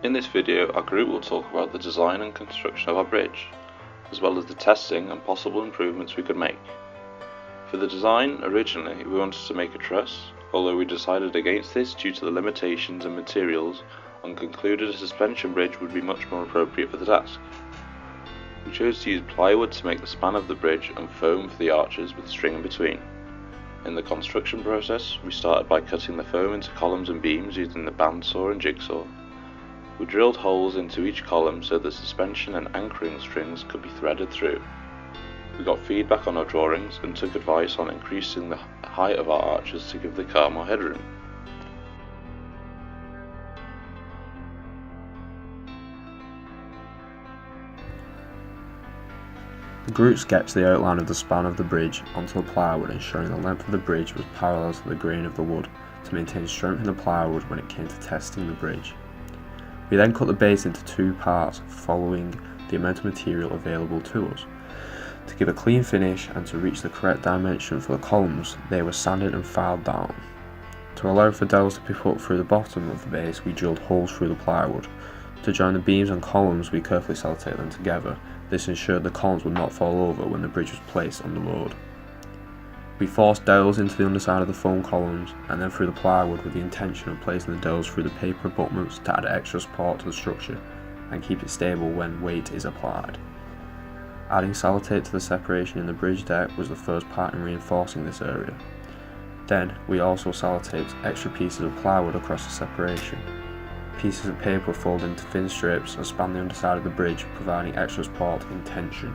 In this video, our group will talk about the design and construction of our bridge, as well as the testing and possible improvements we could make. For the design, originally we wanted to make a truss, although we decided against this due to the limitations and materials and concluded a suspension bridge would be much more appropriate for the task. We chose to use plywood to make the span of the bridge and foam for the arches with string in between. In the construction process, we started by cutting the foam into columns and beams using the bandsaw and jigsaw. We drilled holes into each column so the suspension and anchoring strings could be threaded through. We got feedback on our drawings and took advice on increasing the height of our arches to give the car more headroom. The group sketched the outline of the span of the bridge onto the plywood, ensuring the length of the bridge was parallel to the grain of the wood to maintain strength in the plywood when it came to testing the bridge. We then cut the base into two parts, following the amount of material available to us. To give a clean finish and to reach the correct dimension for the columns, they were sanded and filed down. To allow for dowels to be put through the bottom of the base, we drilled holes through the plywood. To join the beams and columns, we carefully sellotaped them together. This ensured the columns would not fall over when the bridge was placed under load. We forced dowels into the underside of the foam columns and then through the plywood with the intention of placing the dowels through the paper abutments to add extra support to the structure and keep it stable when weight is applied. Adding sellotape to the separation in the bridge deck was the first part in reinforcing this area. Then we also sellotaped extra pieces of plywood across the separation. Pieces of paper were folded into thin strips and spanned the underside of the bridge, providing extra support in tension.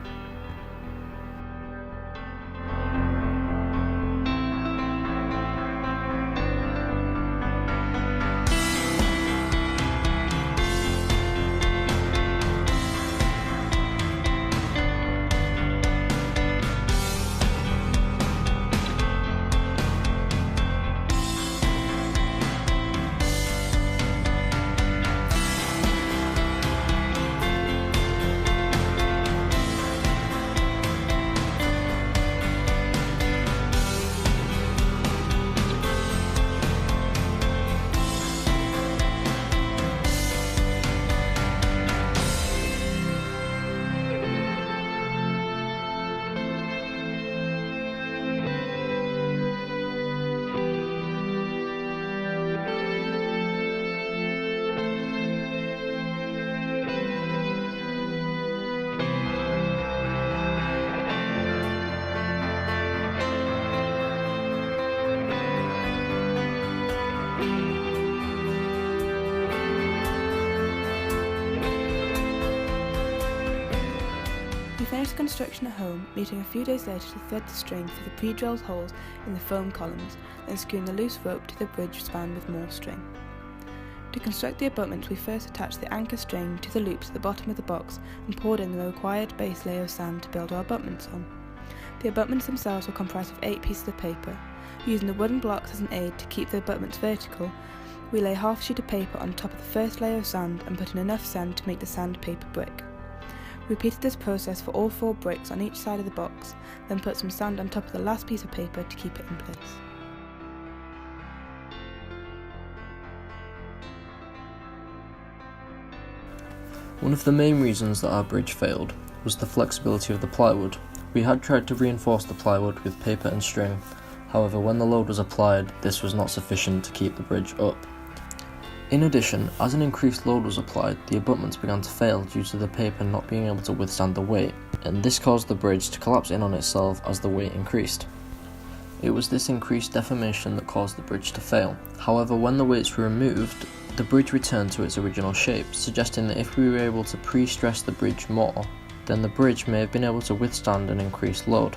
We finished construction at home, meeting a few days later to thread the string through the pre-drilled holes in the foam columns, then screwing the loose rope to the bridge span with more string. To construct the abutments, we first attached the anchor string to the loops at the bottom of the box and poured in the required base layer of sand to build our abutments on. The abutments themselves were comprised of 8 pieces of paper. Using the wooden blocks as an aid to keep the abutments vertical, we lay half a sheet of paper on top of the first layer of sand and put in enough sand to make the sandpaper brick. We repeated this process for all 4 bricks on each side of the box, then put some sand on top of the last piece of paper to keep it in place. One of the main reasons that our bridge failed was the flexibility of the plywood. We had tried to reinforce the plywood with paper and string, however when the load was applied, this was not sufficient to keep the bridge up. In addition, as an increased load was applied, the abutments began to fail due to the paper not being able to withstand the weight, and this caused the bridge to collapse in on itself as the weight increased. It was this increased deformation that caused the bridge to fail. However, when the weights were removed, the bridge returned to its original shape, suggesting that if we were able to pre-stress the bridge more, then the bridge may have been able to withstand an increased load.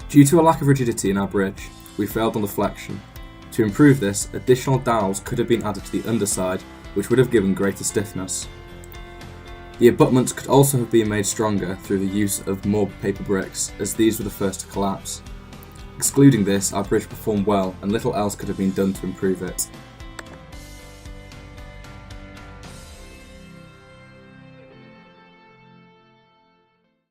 Due to a lack of rigidity in our bridge, we failed on the flexion. To improve this, additional dowels could have been added to the underside, which would have given greater stiffness. The abutments could also have been made stronger through the use of more paper bricks, as these were the first to collapse. Excluding this, our bridge performed well and little else could have been done to improve it.